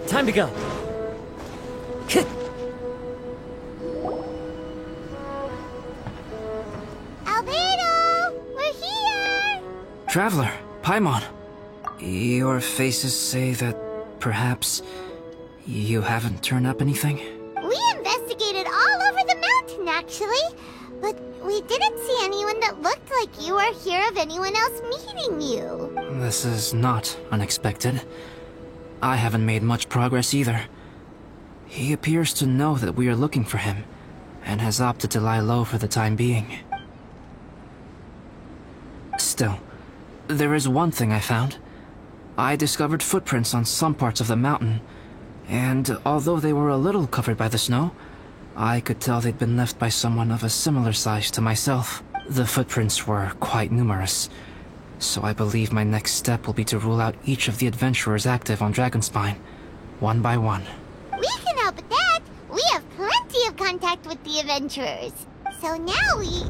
Time to go. Albedo! We're here! Traveler, Paimon. Your faces say that perhaps you haven't turned up anything? We investigated all over the mountain, actually. But we didn't see anyone that looked like you or hear of anyone else meeting you. This is not unexpected. I haven't made much progress either. He appears to know that we are looking for him, and has opted to lie low for the time being. Still, there is one thing I found. I discovered footprints on some parts of the mountain, and although they were a little covered by the snow, I could tell they'd been left by someone of a similar size to myself. The footprints were quite numerous, so I believe my next step will be to rule out each of the adventurers active on Dragonspine, one by one. We can help with that. We have plenty of contact with the adventurers. So now we...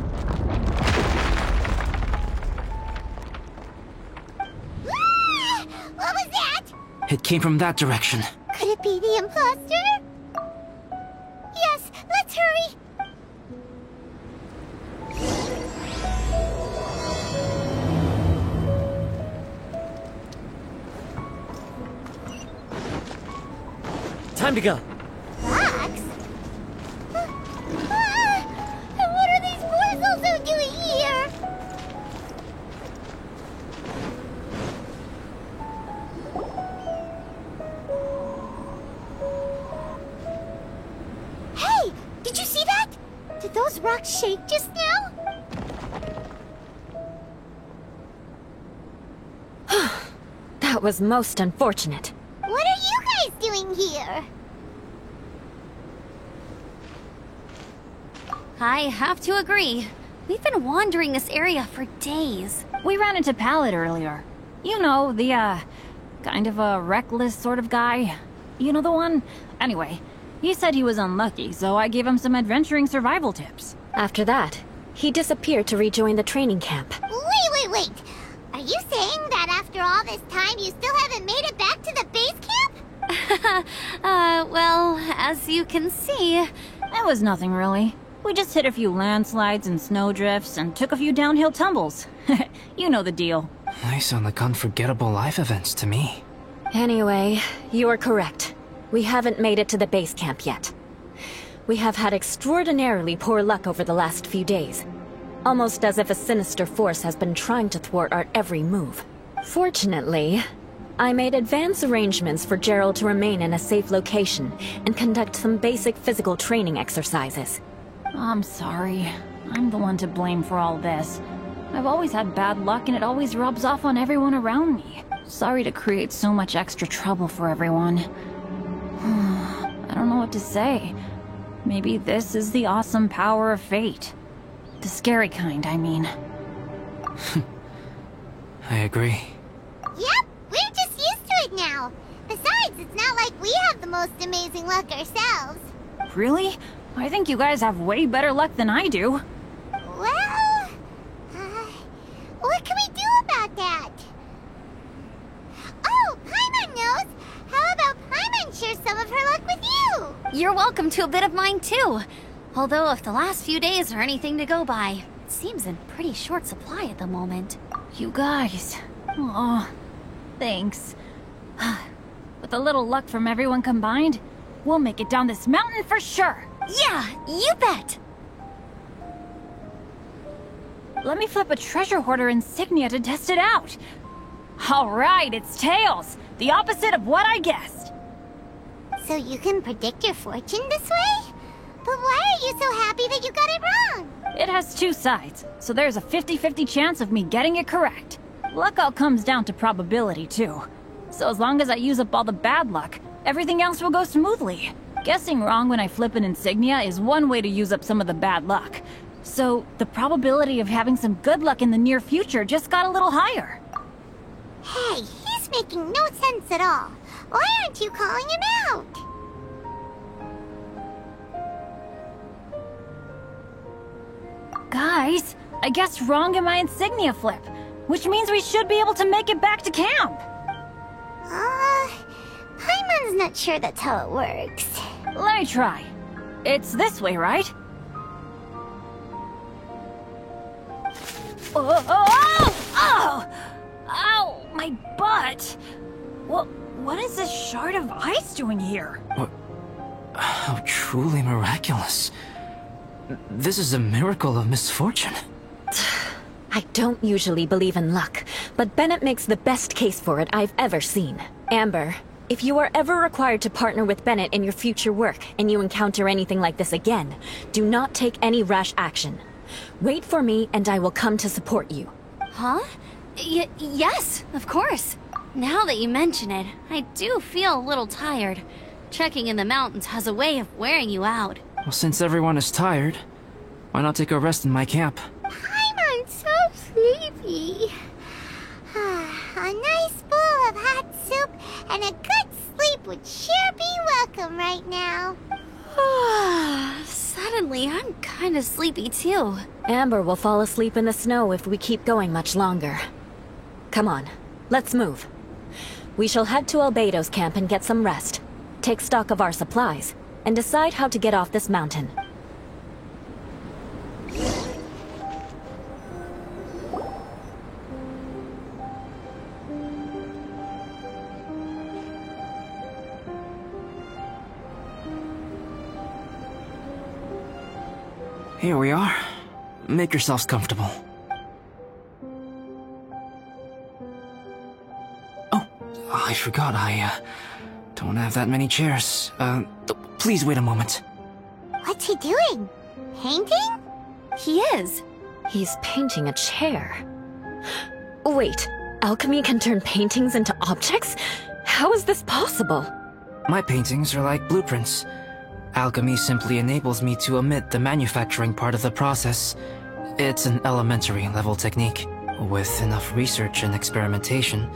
Ah! What was that? It came from that direction. Could it be the imposter? Yes, let's hurry. Time to go. Fox? And what are these boys also doing here? Hey! Did you see that? Did those rocks shake just now? That was most unfortunate. What are you guys doing here? I have to agree. We've been wandering this area for days. We ran into Pallet earlier. You know, the, kind of a reckless sort of guy. You know the one? Anyway, he said he was unlucky, so I gave him some adventuring survival tips. After that, he disappeared to rejoin the training camp. Wait. Are you saying that after all this time you still haven't made it back to the base camp? Well, as you can see... It was nothing really. We just hit a few landslides and snowdrifts and took a few downhill tumbles. You know the deal. They sound like unforgettable life events to me. Anyway, you're correct. We haven't made it to the base camp yet. We have had extraordinarily poor luck over the last few days. Almost as if a sinister force has been trying to thwart our every move. Fortunately, I made advance arrangements for Gerald to remain in a safe location and conduct some basic physical training exercises. I'm sorry. I'm the one to blame for all this. I've always had bad luck and it always rubs off on everyone around me. Sorry to create so much extra trouble for everyone. I don't know what to say. Maybe this is the awesome power of fate. The scary kind, I mean. I agree. Yep, we're just used to it now. Besides, it's not like we have the most amazing luck ourselves. Really? I think you guys have way better luck than I do. Well, what can we do about that? Oh, Paimon knows! How about Paimon share some of her luck with you? You're welcome to a bit of mine too. Although if the last few days are anything to go by, it seems in pretty short supply at the moment. You guys. Aw, thanks. With a little luck from everyone combined, we'll make it down this mountain for sure. Yeah, you bet! Let me flip a treasure hoarder insignia to test it out. Alright, it's tails. The opposite of what I guessed. So you can predict your fortune this way? But why are you so happy that you got it wrong? It has two sides, so there's a 50-50 chance of me getting it correct. Luck all comes down to probability, too. So as long as I use up all the bad luck, everything else will go smoothly. Guessing wrong when I flip an insignia is one way to use up some of the bad luck. So the probability of having some good luck in the near future just got a little higher. Hey, he's making no sense at all. Why aren't you calling him out? Guys, I guessed wrong in my insignia flip, which means we should be able to make it back to camp. Paimon's not sure that's how it works. Let me try. It's this way, right? Oh! Oh! Oh! Ow! My butt! What is this shard of ice doing here? What? How truly miraculous. This is a miracle of misfortune. I don't usually believe in luck, but Bennett makes the best case for it I've ever seen. Amber, if you are ever required to partner with Bennett in your future work and you encounter anything like this again, do not take any rash action. Wait for me and I will come to support you. Huh? Yes, of course. Now that you mention it, I do feel a little tired. Trekking in the mountains has a way of wearing you out. Well, since everyone is tired, why not take a rest in my camp? I'm so sleepy. A nice bowl of hot soup and a good sleep would sure be welcome right now. Suddenly, I'm kind of sleepy too. Amber will fall asleep in the snow if we keep going much longer. Come on, let's move. We shall head to Albedo's camp and get some rest. Take stock of our supplies, and decide how to get off this mountain. Here we are. Make yourselves comfortable. Oh, I forgot I, don't have that many chairs. Please wait a moment. What's he doing? Painting? He is. He's painting a chair. Wait, alchemy can turn paintings into objects? How is this possible? My paintings are like blueprints. Alchemy simply enables me to omit the manufacturing part of the process. It's an elementary level technique. With enough research and experimentation,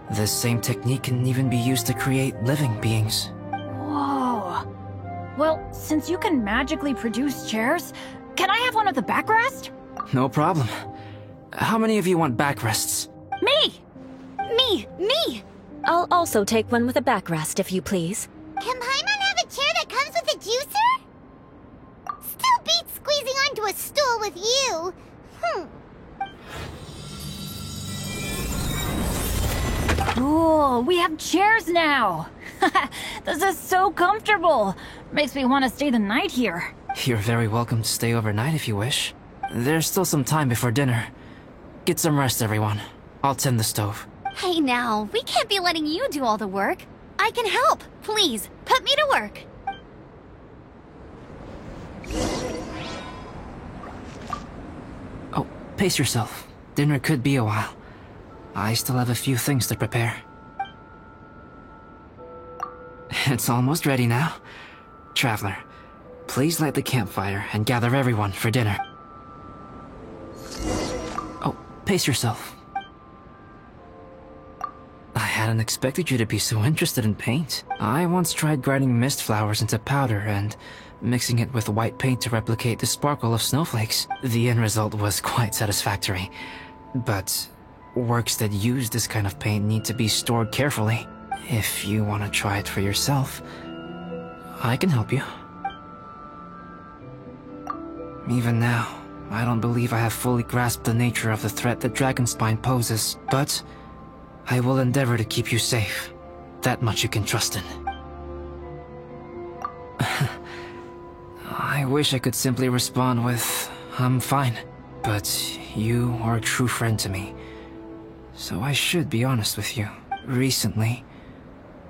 this same technique can even be used to create living beings. Whoa. Well, since you can magically produce chairs, can I have one of the backrest? No problem. How many of you want backrests? Me! Me! I'll also take one with a backrest, if you please. Can Paimon have a chair that comes with a juicer? Still beats squeezing onto a stool with you. Cool, we have chairs now! This is so comfortable! Makes me want to stay the night here. You're very welcome to stay overnight if you wish. There's still some time before dinner. Get some rest, everyone. I'll tend the stove. Hey now, we can't be letting you do all the work. I can help. Please, put me to work. Oh, pace yourself. Dinner could be a while. I still have a few things to prepare. It's almost ready now. Traveler, please light the campfire and gather everyone for dinner. Oh, pace yourself. I hadn't expected you to be so interested in paint. I once tried grinding mist flowers into powder and mixing it with white paint to replicate the sparkle of snowflakes. The end result was quite satisfactory. But works that use this kind of paint need to be stored carefully. If you want to try it for yourself, I can help you. Even now, I don't believe I have fully grasped the nature of the threat that Dragonspine poses, but I will endeavor to keep you safe. That much you can trust in. I wish I could simply respond with, I'm fine. But you are a true friend to me. So I should be honest with you. Recently,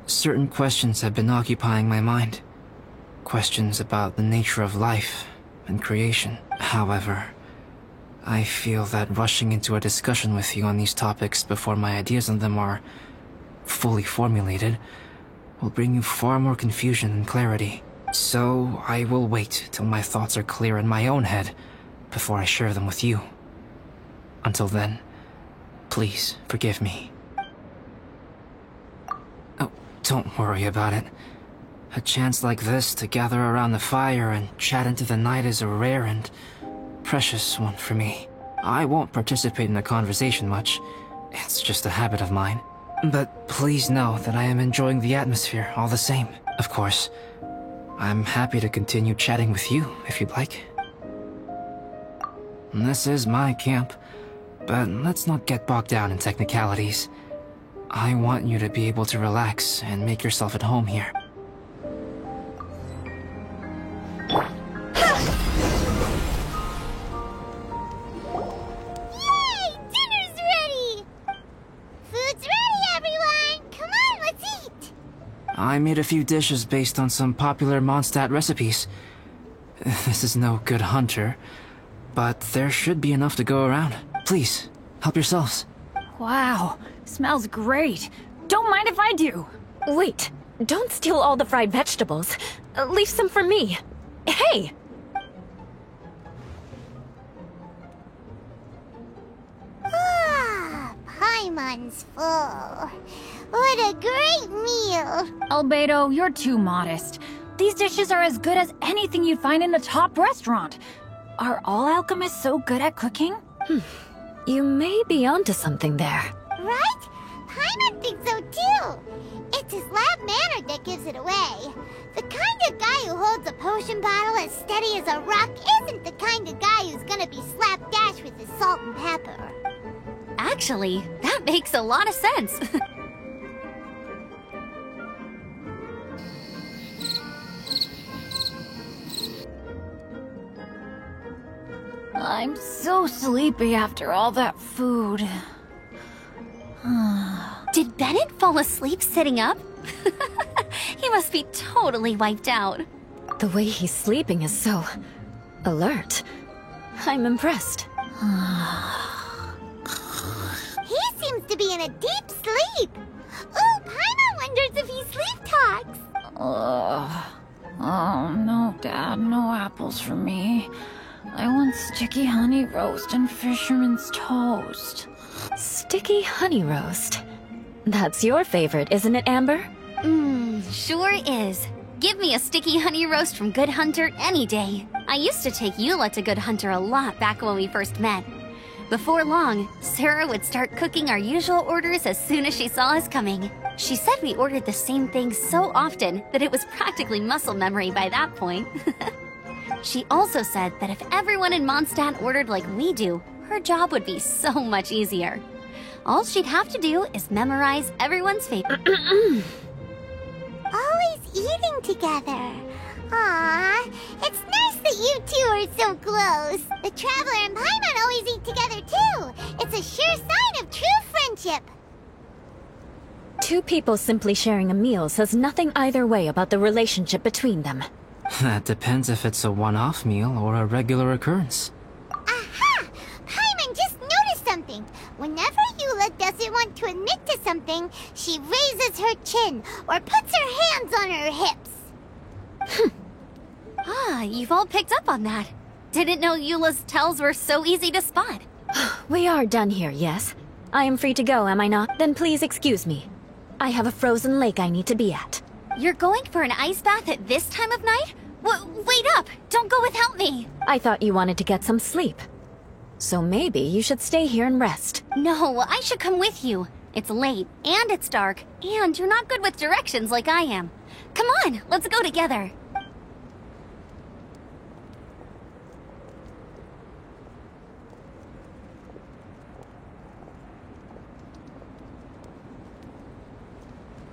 certain questions have been occupying my mind. Questions about the nature of life and creation. However, I feel that rushing into a discussion with you on these topics before my ideas on them are fully formulated will bring you far more confusion than clarity. So I will wait till my thoughts are clear in my own head before I share them with you. Until then, please forgive me. Oh, don't worry about it. A chance like this to gather around the fire and chat into the night is a rare and precious one for me. I won't participate in the conversation much. It's just a habit of mine. But please know that I am enjoying the atmosphere all the same. Of course, I'm happy to continue chatting with you if you'd like. This is my camp, but let's not get bogged down in technicalities. I want you to be able to relax and make yourself at home here. Yay! Dinner's ready! Food's ready, everyone! Come on, let's eat! I made a few dishes based on some popular Mondstadt recipes. This is no good hunter, but there should be enough to go around. Please, help yourselves. Wow, smells great. Don't mind if I do. Wait, don't steal all the fried vegetables. Leave some for me. Hey! Ah, Paimon's full. What a great meal! Albedo, you're too modest. These dishes are as good as anything you'd find in a top restaurant. Are all alchemists so good at cooking? You may be onto something there. Right? Paimon thinks so too. It's his loud manner that gives it away. The kind of guy who holds a potion bottle as steady as a rock isn't the kind of guy who's gonna be slapdash with his salt and pepper. Actually, that makes a lot of sense. I'm so sleepy after all that food. Did Bennett fall asleep sitting up? He must be totally wiped out. The way he's sleeping is so alert. I'm impressed. He seems to be in a deep sleep. Ooh, Paimon wonders if he sleep talks. Oh, no, Dad, no apples for me. I want sticky honey roast and fisherman's toast. Sticky honey roast. That's your favorite, isn't it, Amber? Sure is. Give me a sticky honey roast from Good Hunter any day. I used to take Eula to Good Hunter a lot back when we first met. Before long, Sarah would start cooking our usual orders as soon as she saw us coming. She said we ordered the same thing so often that it was practically muscle memory by that point. She also said that if everyone in Mondstadt ordered like we do, her job would be so much easier. All she'd have to do is memorize everyone's favorite. Always eating together. Aww, it's nice that you two are so close. The Traveler and Paimon always eat together too. It's a sure sign of true friendship. Two people simply sharing a meal says nothing either way about the relationship between them. That depends if it's a one-off meal or a regular occurrence. Aha! Paimon just noticed something. Whenever Eula doesn't want to admit to something, she raises her chin or puts her hands on her hips. Ah, you've all picked up on that. Didn't know Eula's tells were so easy to spot. We are done here, yes? I am free to go, am I not? Then please excuse me. I have a frozen lake I need to be at. You're going for an ice bath at this time of night? Wait up! Don't go without me! I thought you wanted to get some sleep. So maybe you should stay here and rest. No, I should come with you. It's late, and it's dark, and you're not good with directions like I am. Come on, let's go together.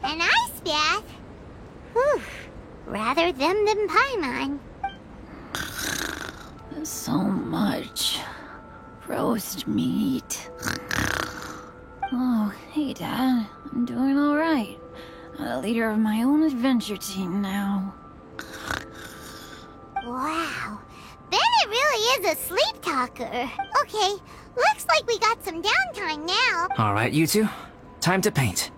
An ice bath? Whew. Rather them than Paimon. So much roast meat. Oh, hey, Dad. I'm doing all right. I'm the leader of my own adventure team now. Wow. Bennett really is a sleep talker. Okay, looks like we got some downtime now. All right, you two. Time to paint.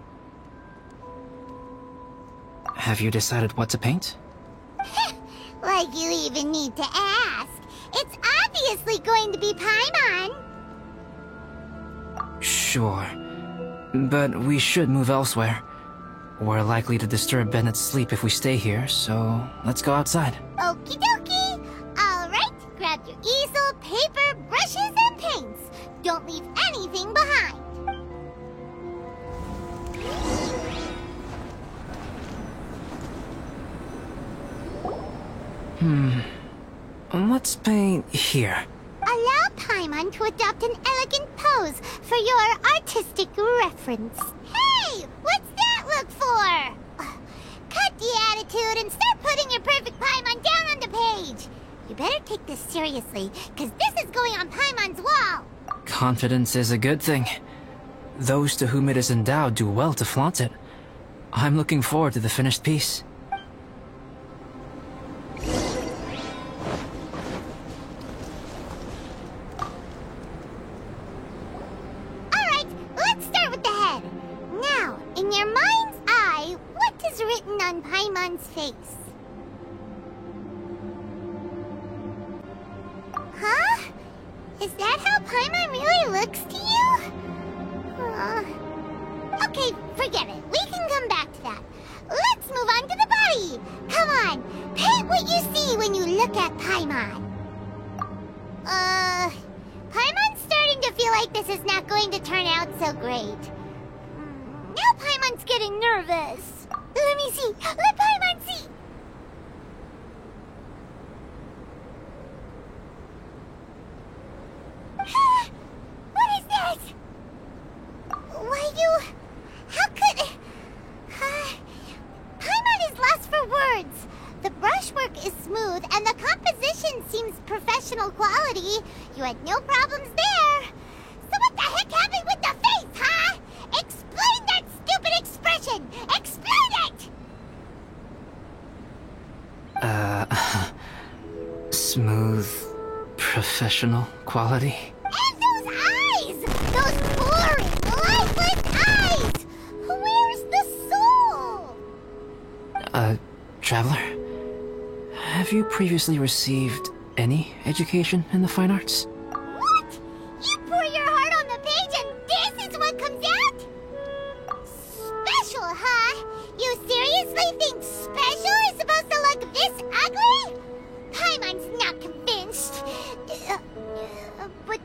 Have you decided what to paint? Like you even need to ask. It's obviously going to be Paimon. Sure. But we should move elsewhere. We're likely to disturb Bennett's sleep if we stay here, so let's go outside. Okie dokie. Alright, grab your easel, paper, brushes, and paints. Don't leave anything behind. Let's paint here. Allow Paimon to adopt an elegant pose for your artistic reference. Hey! What's that look for? Cut the attitude and start putting your perfect Paimon down on the page. You better take this seriously, because this is going on Paimon's wall. Confidence is a good thing. Those to whom it is endowed do well to flaunt it. I'm looking forward to the finished piece. Alright, let's start with the head. Now, in your mind's eye, what is written on Paimon's face? Huh? Is that how Paimon really looks to you? Okay, forget it. We can come back to that. Let's move on to the body. Come on, paint what you see when you look at Paimon. Paimon's starting to feel like this is not going to turn out so great. Now Paimon's getting nervous. Let me see. Let Paimon see. What is that? Why how could... Paimon is lost for words. The brushwork is smooth and the composition seems professional quality. You had no problems there. So what the heck happened with the face, huh? Explain that stupid expression! Explain it! Smooth, professional quality. And those eyes! Those boring, lifeless eyes! Where's the soul? Traveler? Have you previously received any education in the fine arts? What? You pour your heart on the page and this is what comes out? Special, huh? You seriously think special is supposed to look this ugly? Paimon's not convinced. But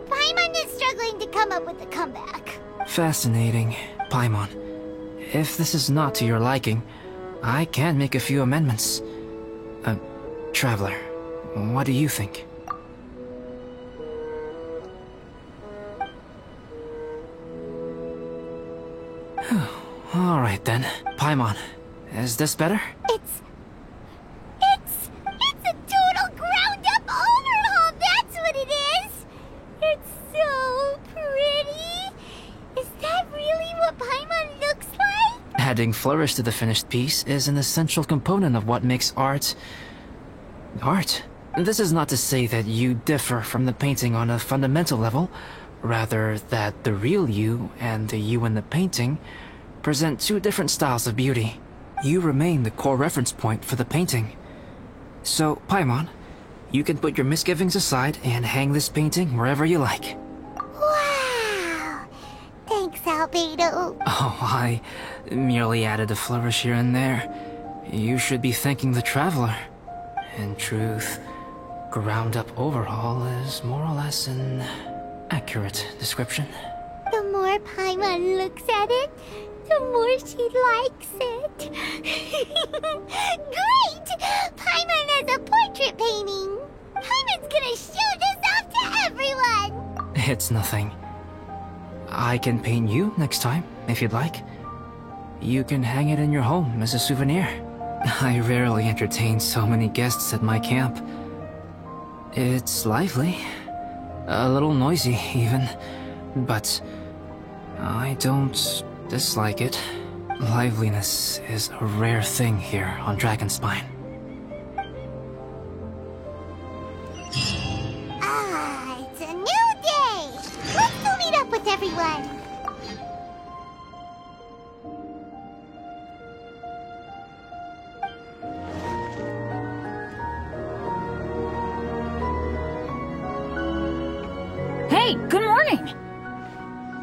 Paimon is struggling to come up with a comeback. Fascinating. Paimon, if this is not to your liking, I can make a few amendments. Traveler, what do you think? Alright then. Paimon, is this better? It's a total ground-up overhaul, that's what it is! It's so pretty! Is that really what Paimon looks like? Adding flourish to the finished piece is an essential component of what makes art... art. This is not to say that you differ from the painting on a fundamental level, rather that the real you and the you in the painting present two different styles of beauty. You remain the core reference point for the painting. So, Paimon, you can put your misgivings aside and hang this painting wherever you like. Wow! Thanks, Albedo. Oh, I merely added a flourish here and there. You should be thanking the Traveler. In truth, ground-up overhaul is more or less an accurate description. The more Paimon looks at it, the more she likes it. Great! Paimon has a portrait painting. Paimon's gonna show this off to everyone. It's nothing. I can paint you next time, if you'd like. You can hang it in your home as a souvenir. I rarely entertain so many guests at my camp. It's lively. A little noisy, even. But I don't dislike it. Liveliness is a rare thing here on Dragonspine. Ah, it's a new day. Let's go meet up with everyone. Hey, good morning!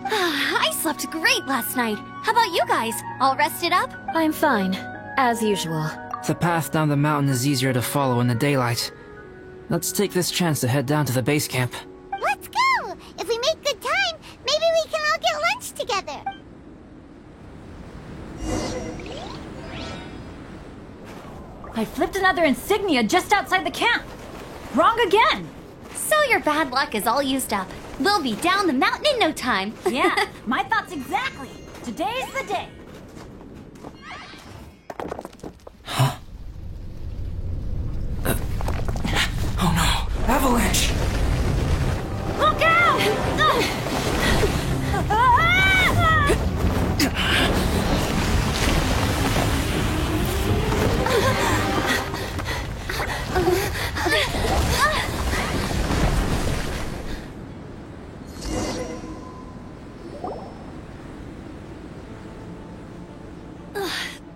I slept great last night. How about you guys? All rested up? I'm fine, as usual. The path down the mountain is easier to follow in the daylight. Let's take this chance to head down to the base camp. Let's go! If we make good time, maybe we can all get lunch together. I flipped another insignia just outside the camp. Wrong again. So your bad luck is all used up. We'll be down the mountain in no time. Yeah, my thoughts exactly. Today's the day. Oh no! Avalanche! Look out!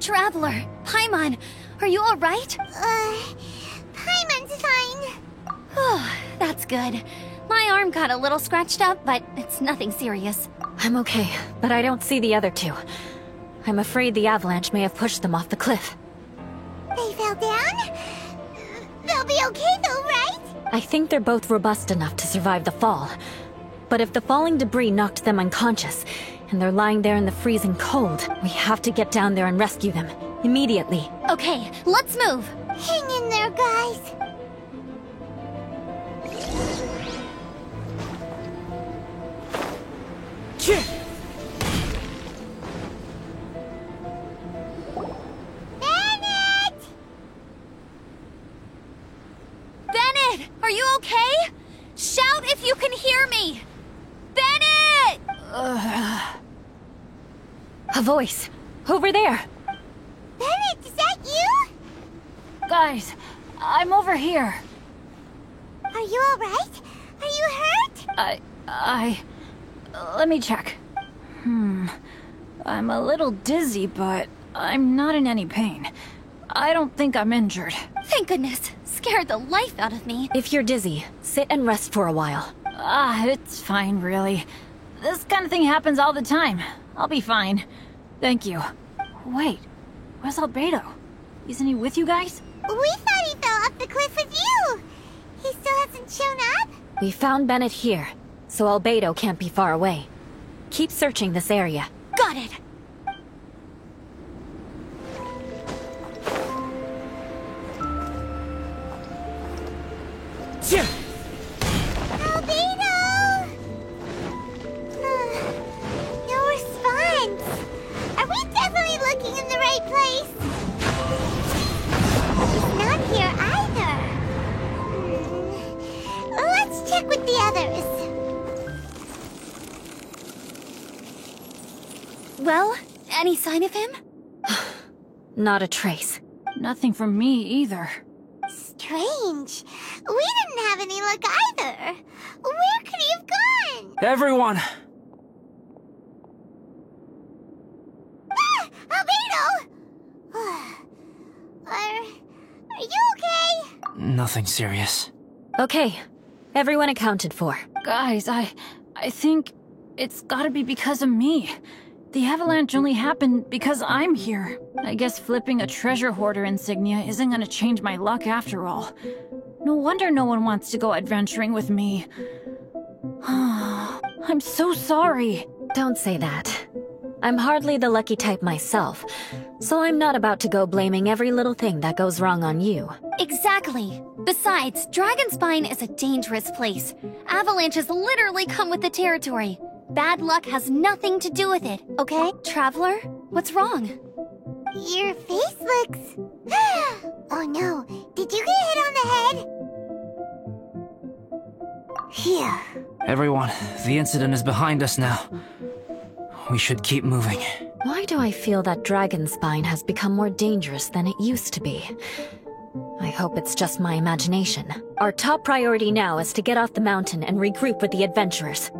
Traveler, Paimon, are you all right? Paimon's fine. Oh, that's good. My arm got a little scratched up, but it's nothing serious. I'm okay, but I don't see the other two. I'm afraid the avalanche may have pushed them off the cliff. They fell down? They'll be okay though, right? I think they're both robust enough to survive the fall. But if the falling debris knocked them unconscious, and they're lying there in the freezing cold, we have to get down there and rescue them. Immediately. Okay, let's move. Hang in there, guys. Bennett! Bennett, are you okay? Shout if you can hear me! Bennett! A voice. Over there. Bennett, is that you? Guys, I'm over here. Are you alright? Are you hurt? Let me check. I'm a little dizzy, but I'm not in any pain. I don't think I'm injured. Thank goodness. Scared the life out of me. If you're dizzy, sit and rest for a while. It's fine, really. This kind of thing happens all the time. I'll be fine. Thank you. Wait, where's Albedo? Isn't he with you guys? We thought he fell off the cliff with you. He still hasn't shown up? We found Bennett here, so Albedo can't be far away. Keep searching this area. Got it. Albedo! No response. Are we definitely looking in the right place? He's not here either. Let's check with the others. Well, any sign of him? Not a trace. Nothing from me either. Strange. We didn't have any luck either. Where could he have gone? Everyone! Ah! Albedo! Are you okay? Nothing serious. Okay, everyone accounted for. Guys, I think it's gotta be because of me. The avalanche only happened because I'm here. I guess flipping a treasure hoarder insignia isn't gonna change my luck after all. No wonder no one wants to go adventuring with me. I'm so sorry. Don't say that. I'm hardly the lucky type myself, so I'm not about to go blaming every little thing that goes wrong on you. Exactly. Besides, Dragonspine is a dangerous place. Avalanches literally come with the territory. Bad luck has nothing to do with it, okay? Traveler, what's wrong? Your face looks... Oh no, did you get hit on the head? Phew. Everyone, the incident is behind us now. We should keep moving. Why do I feel that Dragonspine has become more dangerous than it used to be? I hope it's just my imagination. Our top priority now is to get off the mountain and regroup with the adventurers.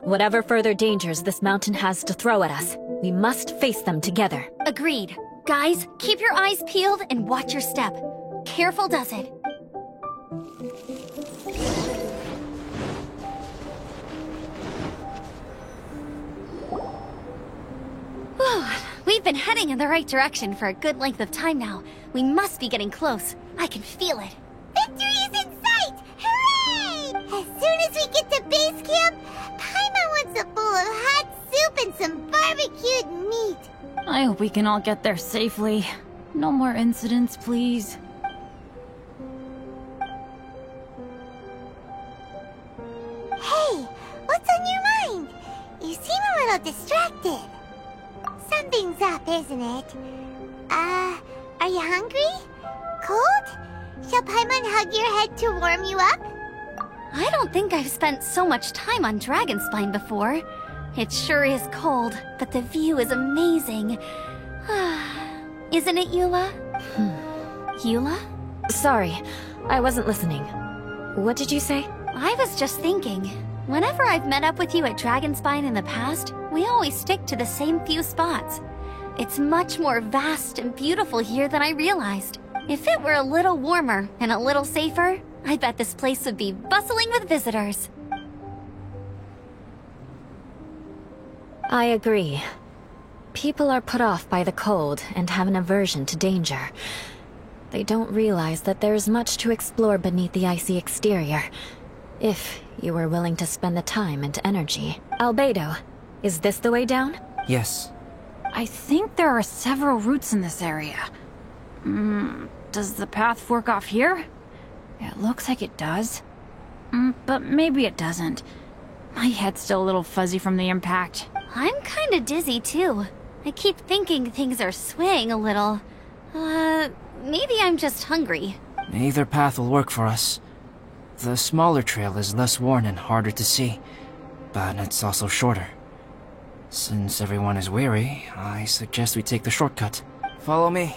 Whatever further dangers this mountain has to throw at us, we must face them together. Agreed. Guys, keep your eyes peeled and watch your step. Careful does it. Whew, we've been heading in the right direction for a good length of time now. We must be getting close. I can feel it. Victory is in sight! Hooray! As soon as we get to base camp, Paimon wants a bowl of hot soup and some barbecued meat. I hope we can all get there safely. No more incidents, please. Hey, what's on your mind? You seem a little distracted. Something's up, isn't it? Are you hungry? Cold? Shall Paimon hug your head to warm you up? I don't think I've spent so much time on Dragonspine before. It sure is cold, but the view is amazing. Isn't it, Eula? Eula? Sorry, I wasn't listening. What did you say? I was just thinking. Whenever I've met up with you at Dragonspine in the past, we always stick to the same few spots. It's much more vast and beautiful here than I realized. If it were a little warmer and a little safer, I bet this place would be bustling with visitors. I agree. People are put off by the cold and have an aversion to danger. They don't realize that there is much to explore beneath the icy exterior, if you were willing to spend the time and energy. Albedo, is this the way down? Yes. I think there are several routes in this area. Does the path fork off here? It looks like it does. But maybe it doesn't. My head's still a little fuzzy from the impact. I'm kinda dizzy too. I keep thinking things are swaying a little. Maybe I'm just hungry. Either path will work for us. The smaller trail is less worn and harder to see, but it's also shorter. Since everyone is weary, I suggest we take the shortcut. Follow me.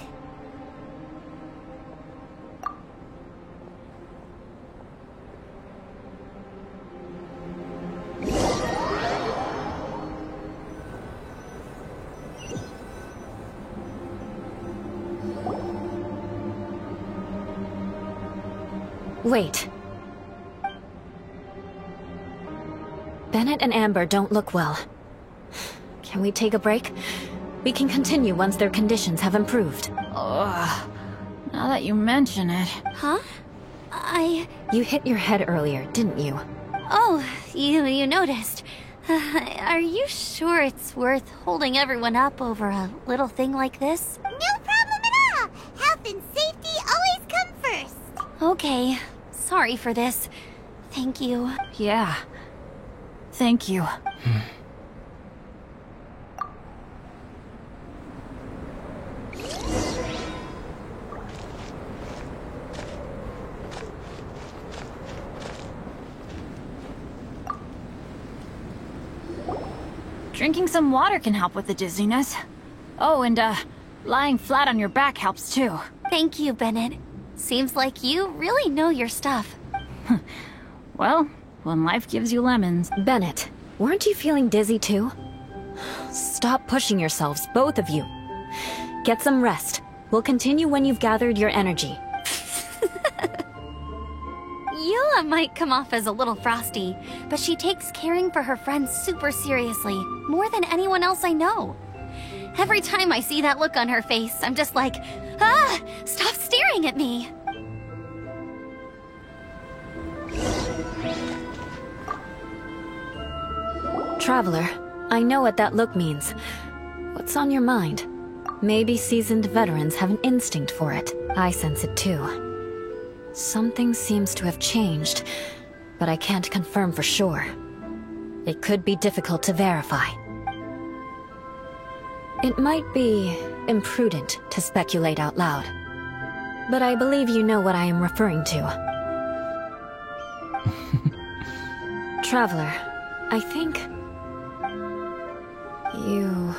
Wait. Bennett and Amber don't look well. Can we take a break? We can continue once their conditions have improved. Ugh. Now that you mention it. Huh? You hit your head earlier, didn't you? Oh, you noticed. Are you sure it's worth holding everyone up over a little thing like this? No problem at all! Health and safety always come first! Okay. Sorry for this. Thank you. Yeah. Thank you. Drinking some water can help with the dizziness. Oh, and lying flat on your back helps too. Thank you, Bennett. Seems like you really know your stuff. Well, when life gives you lemons. Bennett, weren't you feeling dizzy too? Stop pushing yourselves, both of you. Get some rest. We'll continue when you've gathered your energy. Eula might come off as a little frosty, but she takes caring for her friends super seriously, more than anyone else I know. Every time I see that look on her face, I'm just like, stop staring at me! Traveler, I know what that look means. What's on your mind? Maybe seasoned veterans have an instinct for it. I sense it too. Something seems to have changed, but I can't confirm for sure. It could be difficult to verify. It might be imprudent to speculate out loud, but I believe you know what I am referring to. Traveler, I think... you...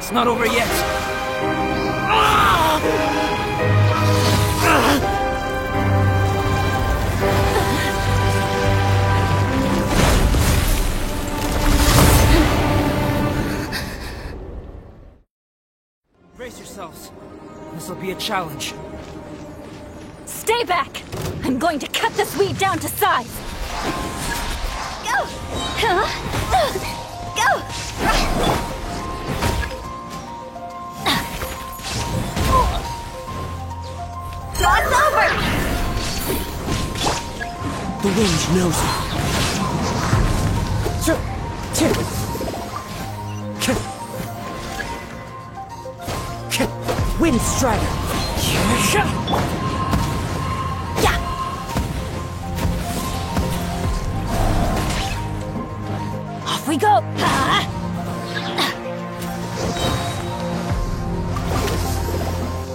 It's not over yet. Brace yourselves. This'll be a challenge. Stay back! I'm going to cut this weed down to size! Go! Go! Cross over! The wind knows it. Wind Strider. Off we go!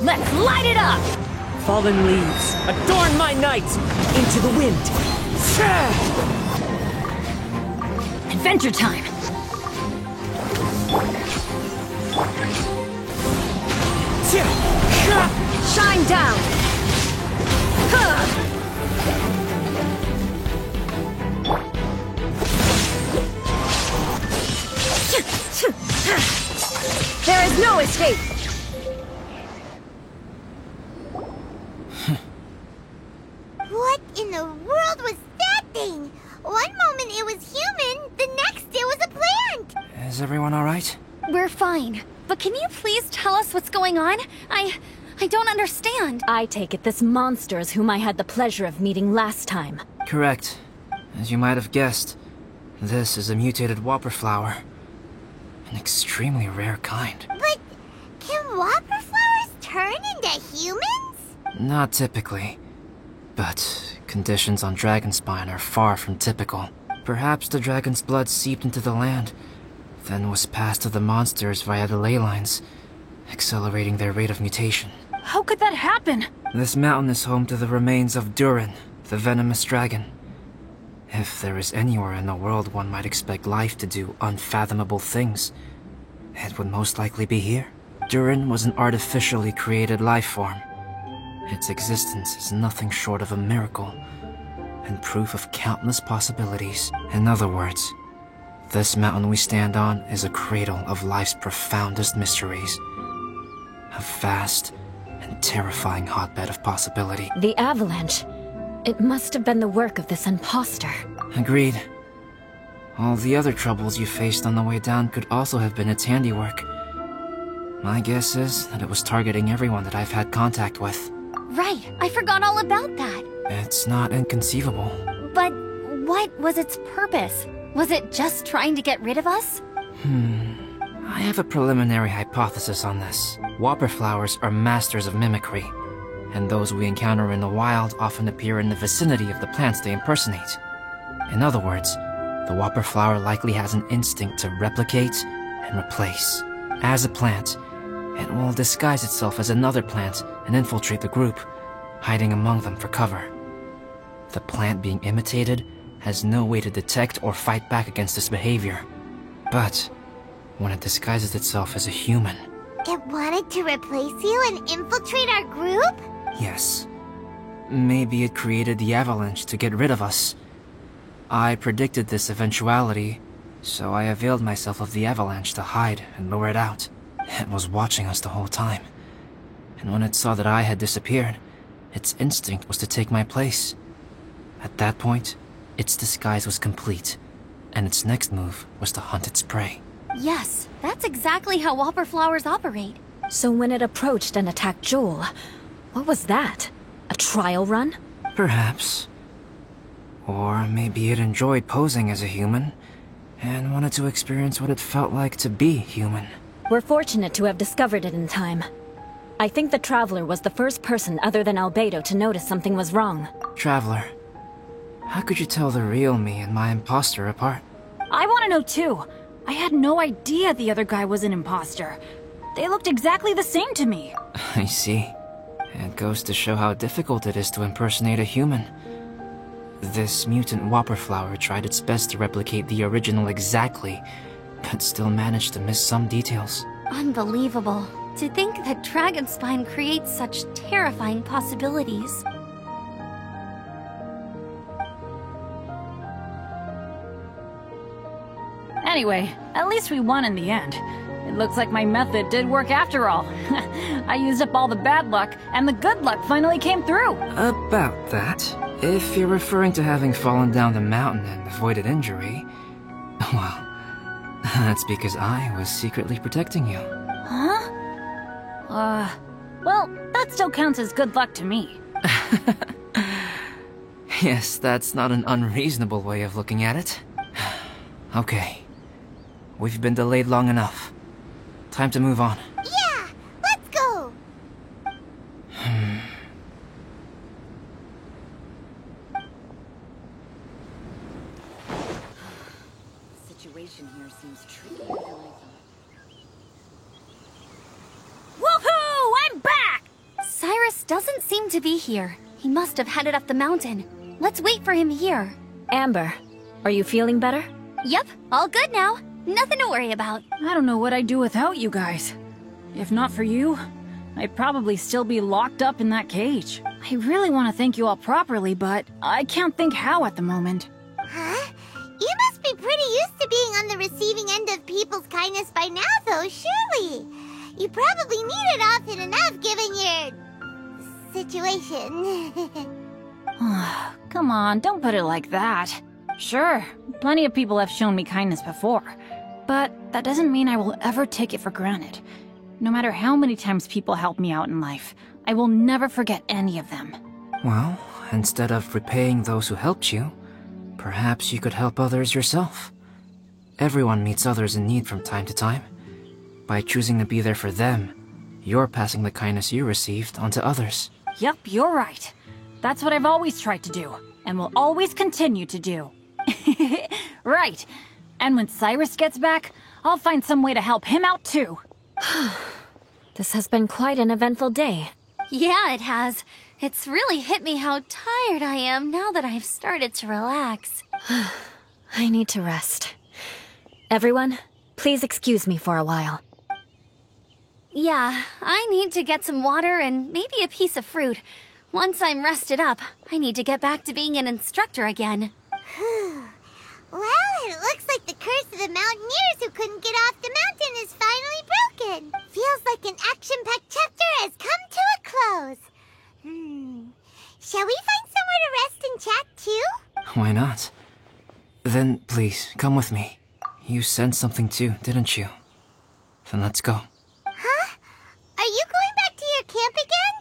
Let's light it up! Fallen leaves, adorn my night! Into the wind! Adventure time! Shine down! There is no escape! What in the world was that thing? One moment it was human, the next it was a plant! Is everyone alright? We're fine. But can you please tell us what's going on? I don't understand. I take it this monster is whom I had the pleasure of meeting last time. Correct. As you might have guessed, this is a mutated whopper flower. An extremely rare kind. But can whopper flowers turn into humans? Not typically. But conditions on Dragonspine are far from typical. Perhaps the dragon's blood seeped into the land, then was passed to the monsters via the ley lines, accelerating their rate of mutation. How could that happen? This mountain is home to the remains of Durin, the venomous dragon. If there is anywhere in the world one might expect life to do unfathomable things, it would most likely be here. Durin was an artificially created life form. Its existence is nothing short of a miracle, and proof of countless possibilities. In other words, this mountain we stand on is a cradle of life's profoundest mysteries. A vast and terrifying hotbed of possibility. The avalanche. It must have been the work of this imposter. Agreed. All the other troubles you faced on the way down could also have been its handiwork. My guess is that it was targeting everyone that I've had contact with. Right, I forgot all about that. It's not inconceivable. But what was its purpose? Was it just trying to get rid of us? I have a preliminary hypothesis on this. Whopper flowers are masters of mimicry, and those we encounter in the wild often appear in the vicinity of the plants they impersonate. In other words, the whopper flower likely has an instinct to replicate and replace. As a plant, it will disguise itself as another plant and infiltrate the group, hiding among them for cover. The plant being imitated has no way to detect or fight back against this behavior. But when it disguises itself as a human... It wanted to replace you and infiltrate our group? Yes. Maybe it created the avalanche to get rid of us. I predicted this eventuality, so I availed myself of the avalanche to hide and lure it out. It was watching us the whole time. And when it saw that I had disappeared, its instinct was to take my place. At that point, its disguise was complete, and its next move was to hunt its prey. Yes, that's exactly how whopper flowers operate. So when it approached and attacked Joel, what was that? A trial run? Perhaps. Or maybe it enjoyed posing as a human, and wanted to experience what it felt like to be human. We're fortunate to have discovered it in time. I think the Traveler was the first person other than Albedo to notice something was wrong. Traveler, how could you tell the real me and my imposter apart? I want to know too. I had no idea the other guy was an imposter. They looked exactly the same to me. I see. It goes to show how difficult it is to impersonate a human. This mutant whopper flower tried its best to replicate the original exactly, but still managed to miss some details. Unbelievable. To think that Dragonspine creates such terrifying possibilities. Anyway, at least we won in the end. It looks like my method did work after all. I used up all the bad luck, and the good luck finally came through. About that, if you're referring to having fallen down the mountain and avoided injury, well, that's because I was secretly protecting you. Huh? Well, that still counts as good luck to me. Yes, that's not an unreasonable way of looking at it. Okay. We've been delayed long enough. Time to move on. Yeah, let's go. The situation here seems trickier than I thought. Woohoo! I'm back! Cyrus doesn't seem to be here. He must have headed up the mountain. Let's wait for him here. Amber, are you feeling better? Yep, all good now. Nothing to worry about. I don't know what I'd do without you guys. If not for you, I'd probably still be locked up in that cage. I really want to thank you all properly, but I can't think how at the moment. Huh? You must be pretty used to being on the receiving end of people's kindness by now, though, surely. You probably need it often enough, given your situation. Come on, don't put it like that. Sure, plenty of people have shown me kindness before, but that doesn't mean I will ever take it for granted. No matter how many times people help me out in life, I will never forget any of them. Well, instead of repaying those who helped you, perhaps you could help others yourself. Everyone meets others in need from time to time. By choosing to be there for them, you're passing the kindness you received on to others. Yep, you're right. That's what I've always tried to do, and will always continue to do. Right. And when Cyrus gets back, I'll find some way to help him out too. This has been quite an eventful day. Yeah, it has. It's really hit me how tired I am now that I've started to relax. I need to rest. Everyone, please excuse me for a while. Yeah, I need to get some water and maybe a piece of fruit. Once I'm rested up, I need to get back to being an instructor again. Well, it looks like the curse of the mountaineers who couldn't get off the mountain is finally broken. Feels like an action-packed chapter has come to a close. Shall we find somewhere to rest and chat too? Why not? Then please, come with me. You sensed something too, didn't you? Then let's go. Huh? Are you going back to your camp again?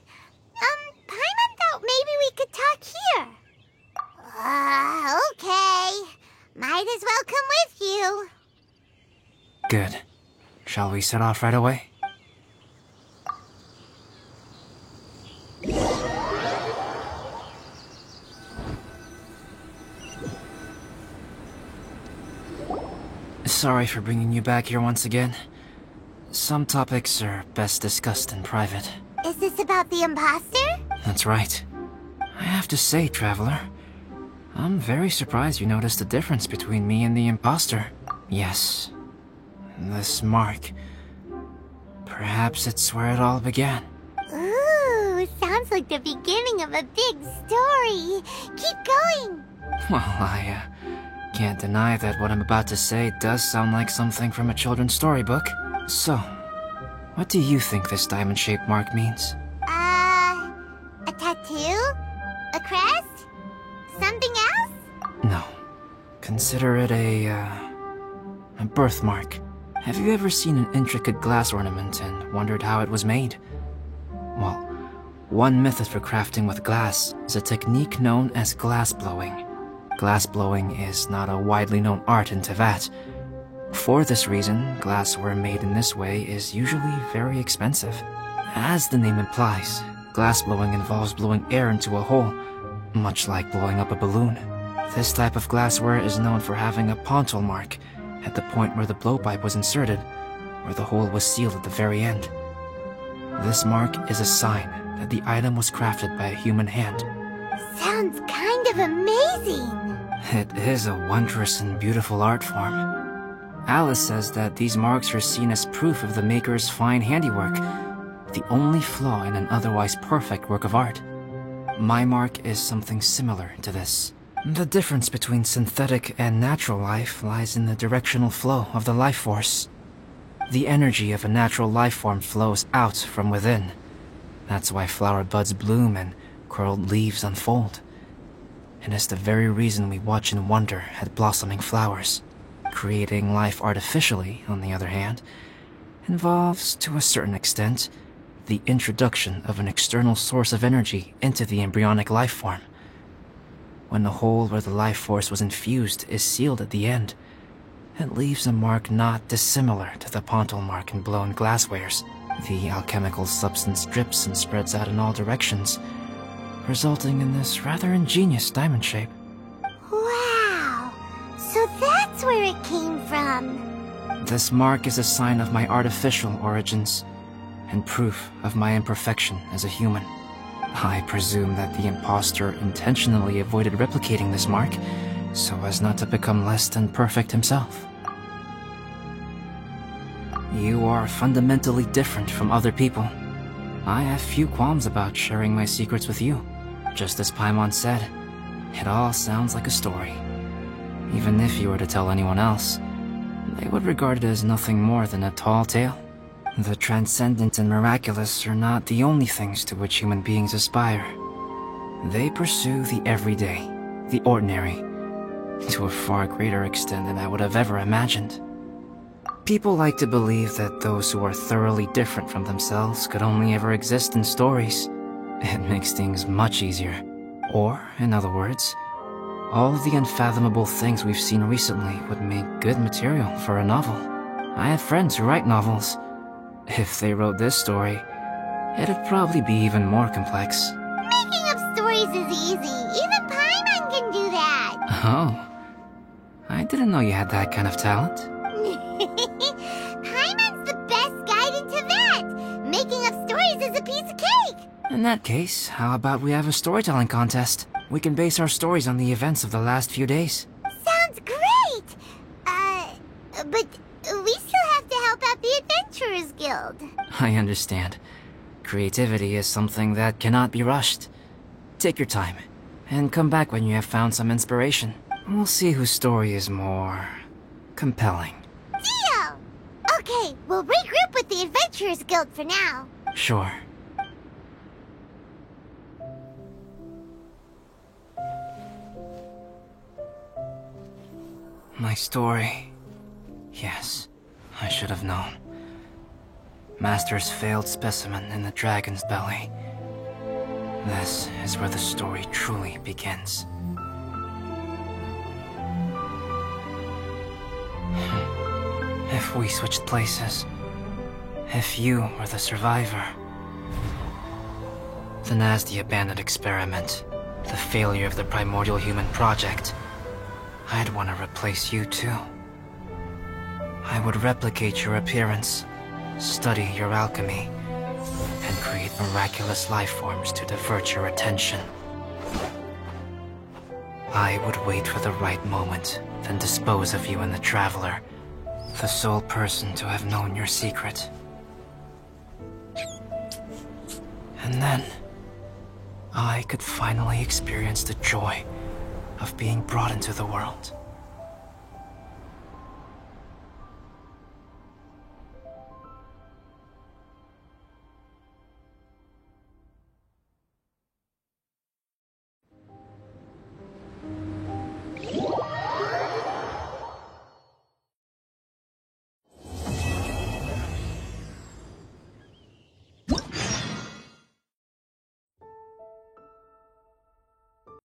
Paimon thought maybe we could talk here. Okay. Might as well come with you. Good. Shall we set off right away? Sorry for bringing you back here once again. Some topics are best discussed in private. Is this about the imposter? That's right. I have to say, Traveler, I'm very surprised you noticed the difference between me and the imposter. Yes, this mark. Perhaps it's where it all began. Ooh, sounds like the beginning of a big story. Keep going. Well, I can't deny that what I'm about to say does sound like something from a children's storybook. So, what do you think this diamond-shaped mark means? A tattoo? A crest? Something else? No. Consider it a birthmark. Have you ever seen an intricate glass ornament and wondered how it was made? Well, one method for crafting with glass is a technique known as glass blowing. Glass blowing is not a widely known art in Teyvat. For this reason, glassware made in this way is usually very expensive. As the name implies, glass blowing involves blowing air into a hole, much like blowing up a balloon. This type of glassware is known for having a pontil mark at the point where the blowpipe was inserted, where the hole was sealed at the very end. This mark is a sign that the item was crafted by a human hand. Sounds kind of amazing. It is a wondrous and beautiful art form. Alice says that these marks are seen as proof of the maker's fine handiwork, the only flaw in an otherwise perfect work of art. My mark is something similar to this. The difference between synthetic and natural life lies in the directional flow of the life force. The energy of a natural life form flows out from within. That's why flower buds bloom and curled leaves unfold. And it's the very reason we watch in wonder at blossoming flowers. Creating life artificially, on the other hand, involves, to a certain extent, the introduction of an external source of energy into the embryonic life form. When the hole where the life force was infused is sealed at the end, it leaves a mark not dissimilar to the Pontal mark in blown glasswares. The alchemical substance drips and spreads out in all directions, resulting in this rather ingenious diamond shape. Wow! So that's where it came from. This mark is a sign of my artificial origins, and proof of my imperfection as a human. I presume that the impostor intentionally avoided replicating this mark, so as not to become less than perfect himself. You are fundamentally different from other people. I have few qualms about sharing my secrets with you. Just as Paimon said, it all sounds like a story. Even if you were to tell anyone else, they would regard it as nothing more than a tall tale. The transcendent and miraculous are not the only things to which human beings aspire. They pursue the everyday, the ordinary, to a far greater extent than I would have ever imagined. People like to believe that those who are thoroughly different from themselves could only ever exist in stories. It makes things much easier. Or, in other words, all of the unfathomable things we've seen recently would make good material for a novel. I have friends who write novels. If they wrote this story, it'd probably be even more complex. Making up stories is easy. Even Paimon can do that. Oh. I didn't know you had that kind of talent. Paimon's the best guide into that. Making up stories is a piece of cake. In that case, how about we have a storytelling contest? We can base our stories on the events of the last few days. Sounds great. But we still have to help out the Adventurers Guild. I understand. Creativity is something that cannot be rushed. Take your time, and come back when you have found some inspiration. We'll see whose story is more compelling. Deal! Okay, we'll regroup with the Adventurers Guild for now. Sure. My story. Yes, I should have known. Master's failed specimen in the dragon's belly. This is where the story truly begins. If we switched places, if you were the survivor, then as the abandoned experiment, the failure of the primordial human project, I'd want to replace you too. I would replicate your appearance, study your alchemy, and create miraculous life forms to divert your attention. I would wait for the right moment, then dispose of you in the Traveler, the sole person to have known your secret. And then, I could finally experience the joy of being brought into the world.